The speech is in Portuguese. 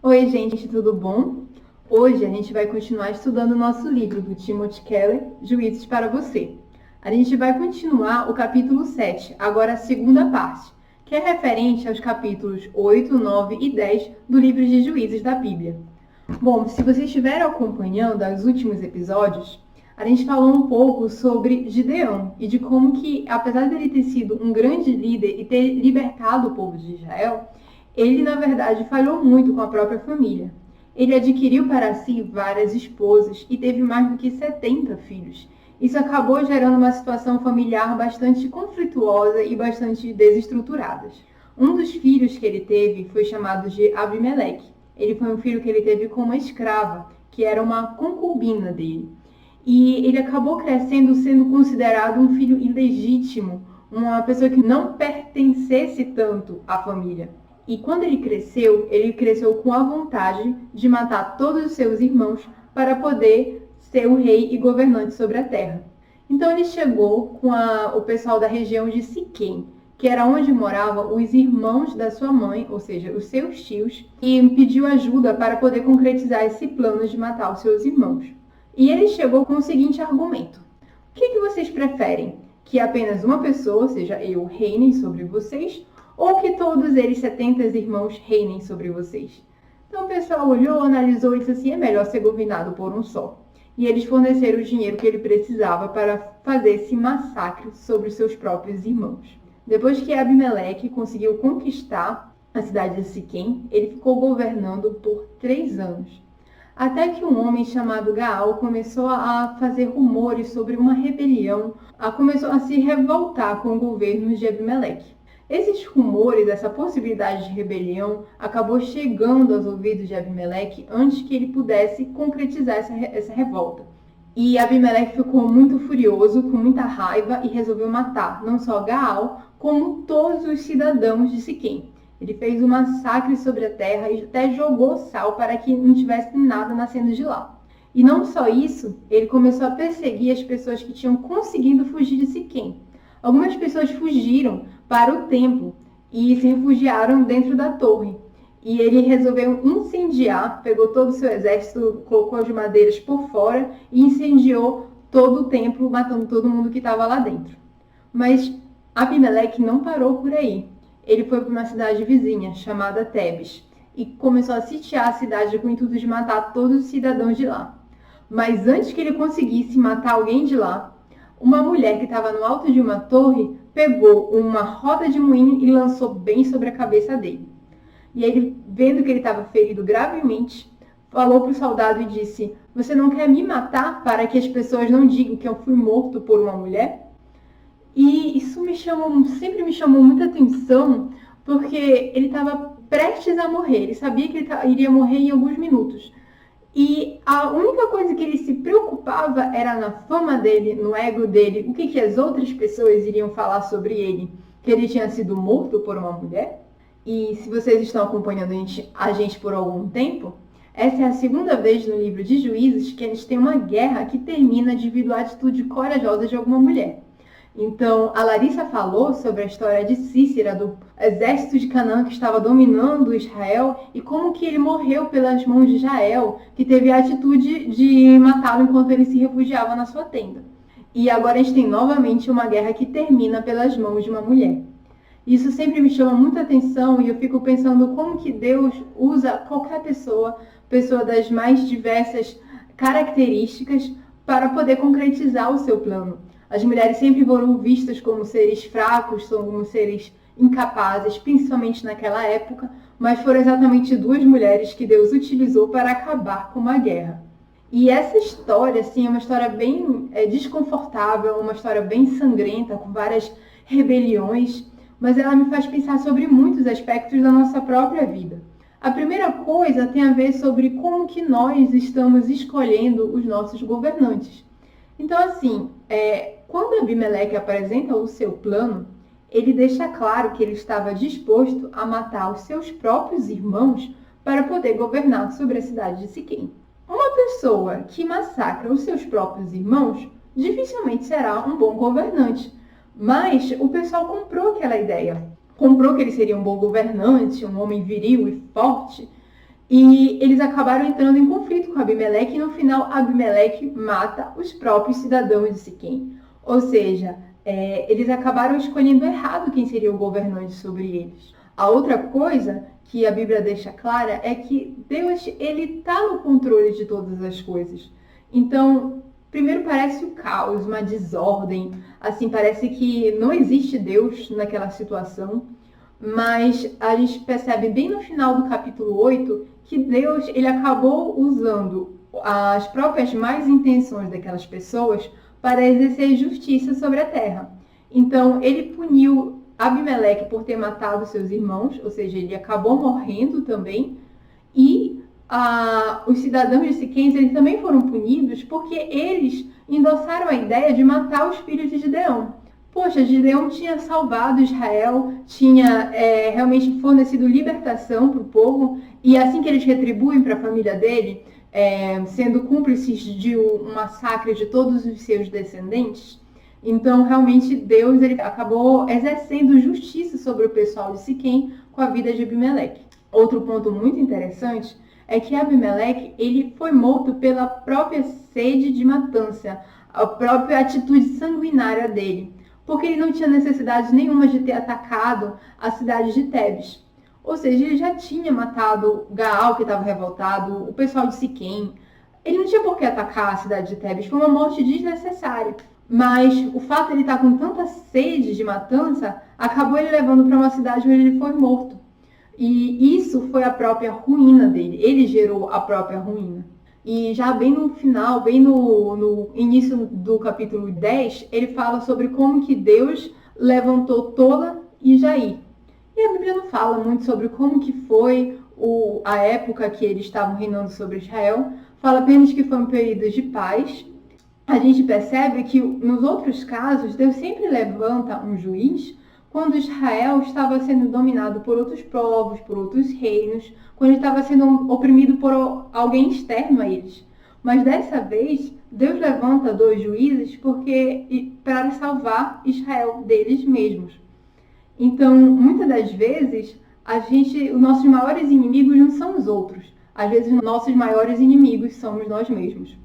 Oi, gente, tudo bom? Hoje a gente vai continuar estudando o nosso livro do Timothy Keller, Juízes para Você. A gente vai continuar o capítulo 7, agora a segunda parte, que é referente aos capítulos 8, 9 e 10 do livro de Juízes da Bíblia. Bom, se vocês estiveram acompanhando os últimos episódios, a gente falou um pouco sobre Gideão e de como que, apesar de ele ter sido um grande líder e ter libertado o povo de Israel, ele, na verdade, falhou muito com a própria família. Ele adquiriu para si várias esposas e teve mais do que 70 filhos. Isso acabou gerando uma situação familiar bastante conflituosa e bastante desestruturada. Um dos filhos que ele teve foi chamado de Abimeleque. Ele foi um filho que ele teve com uma escrava, que era uma concubina dele. E ele acabou crescendo sendo considerado um filho ilegítimo, uma pessoa que não pertencesse tanto à família. E quando ele cresceu com a vontade de matar todos os seus irmãos para poder ser o rei e governante sobre a terra. Então ele chegou com o pessoal da região de Siquém, que era onde moravam os irmãos da sua mãe, ou seja, os seus tios, e pediu ajuda para poder concretizar esse plano de matar os seus irmãos. E ele chegou com o seguinte argumento: o que vocês preferem? Que apenas uma pessoa, ou seja, eu, reine sobre vocês, ou que todos eles 70 irmãos reinem sobre vocês? Então o pessoal olhou, analisou e disse assim: é melhor ser governado por um só. E eles forneceram o dinheiro que ele precisava para fazer esse massacre sobre os seus próprios irmãos. Depois que Abimeleque conseguiu conquistar a cidade de Siquém, ele ficou governando por 3 anos. Até que um homem chamado Gaal começou a fazer rumores sobre uma rebelião, começou a se revoltar com o governo de Abimeleque. Esses rumores, essa possibilidade de rebelião, acabou chegando aos ouvidos de Abimeleque antes que ele pudesse concretizar essa revolta. E Abimeleque ficou muito furioso, com muita raiva, e resolveu matar não só Gaal, como todos os cidadãos de Siquém. Ele fez um massacre sobre a terra e até jogou sal para que não tivesse nada nascendo de lá. E não só isso, ele começou a perseguir as pessoas que tinham conseguido fugir de Siquém. Algumas pessoas fugiram para o templo e se refugiaram dentro da torre. E ele resolveu incendiar, pegou todo o seu exército, colocou as madeiras por fora e incendiou todo o templo, matando todo mundo que estava lá dentro. Mas Abimeleque não parou por aí. Ele foi para uma cidade vizinha, chamada Tebes, e começou a sitiar a cidade com o intuito de matar todos os cidadãos de lá. Mas antes que ele conseguisse matar alguém de lá, uma mulher que estava no alto de uma torre pegou uma roda de moinho e lançou bem sobre a cabeça dele. E ele, vendo que ele estava ferido gravemente, falou para o soldado e disse: "Você não quer me matar para que as pessoas não digam que eu fui morto por uma mulher?" E isso sempre me chamou muita atenção, porque ele estava prestes a morrer. Ele sabia que ele iria morrer em alguns minutos. E a única coisa que ele se preocupava era na fama dele, no ego dele, o que as outras pessoas iriam falar sobre ele, que ele tinha sido morto por uma mulher. E se vocês estão acompanhando a gente por algum tempo, essa é a segunda vez no livro de Juízes que a gente tem uma guerra que termina devido à atitude corajosa de alguma mulher. Então, a Larissa falou sobre a história de Cícera, do exército de Canaã que estava dominando Israel, e como que ele morreu pelas mãos de Jael, que teve a atitude de matá-lo enquanto ele se refugiava na sua tenda. E agora a gente tem novamente uma guerra que termina pelas mãos de uma mulher. Isso sempre me chama muita atenção e eu fico pensando como que Deus usa qualquer pessoa das mais diversas características, para poder concretizar o seu plano. As mulheres sempre foram vistas como seres fracos, como seres incapazes, principalmente naquela época, mas foram exatamente 2 mulheres que Deus utilizou para acabar com uma guerra. E essa história, assim, é uma história bem desconfortável, uma história bem sangrenta, com várias rebeliões, mas ela me faz pensar sobre muitos aspectos da nossa própria vida. A primeira coisa tem a ver sobre como que nós estamos escolhendo os nossos governantes. Então, assim, quando Abimeleque apresenta o seu plano, ele deixa claro que ele estava disposto a matar os seus próprios irmãos para poder governar sobre a cidade de Siquém. Uma pessoa que massacra os seus próprios irmãos dificilmente será um bom governante, mas o pessoal comprou aquela ideia. Comprou que ele seria um bom governante, um homem viril e forte, E eles acabaram entrando em conflito com Abimeleque e no final Abimeleque mata os próprios cidadãos de Siquém. Ou seja, eles acabaram escolhendo errado quem seria o governante sobre eles. A outra coisa que a Bíblia deixa clara é que Deus ele está no controle de todas as coisas. Então, primeiro parece o caos, uma desordem, assim, parece que não existe Deus naquela situação, mas a gente percebe bem no final do capítulo 8 que Deus ele acabou usando as próprias más intenções daquelas pessoas para exercer justiça sobre a terra. Então, ele puniu Abimeleque por ter matado seus irmãos, ou seja, ele acabou morrendo também, e os cidadãos de Siquém eles também foram punidos porque eles endossaram a ideia de matar os filhos de Gideão. Poxa, Gideão tinha salvado Israel, tinha realmente fornecido libertação para o povo, e assim que eles retribuem para a família dele, sendo cúmplices de um massacre de todos os seus descendentes, então realmente Deus ele acabou exercendo justiça sobre o pessoal de Siquém com a vida de Abimeleque. Outro ponto muito interessante é que Abimeleque ele foi morto pela própria sede de matança, a própria atitude sanguinária dele, porque ele não tinha necessidade nenhuma de ter atacado a cidade de Tebes. Ou seja, ele já tinha matado Gaal, que estava revoltado, o pessoal de Siquém. Ele não tinha por que atacar a cidade de Tebes, foi uma morte desnecessária. Mas o fato de ele estar com tanta sede de matança, acabou ele levando para uma cidade onde ele foi morto. E isso foi a própria ruína dele, ele gerou a própria ruína. E já bem no final, bem no início do capítulo 10, ele fala sobre como que Deus levantou Tola e Jair. E a Bíblia não fala muito sobre como que foi a época que eles estavam reinando sobre Israel, fala apenas que foi um período de paz. A gente percebe que nos outros casos, Deus sempre levanta um juiz quando Israel estava sendo dominado por outros povos, por outros reinos, quando ele estava sendo oprimido por alguém externo a eles. Mas dessa vez, Deus levanta 2 juízes para salvar Israel deles mesmos. Então, muitas das vezes, os nossos maiores inimigos não são os outros. Às vezes, os nossos maiores inimigos somos nós mesmos.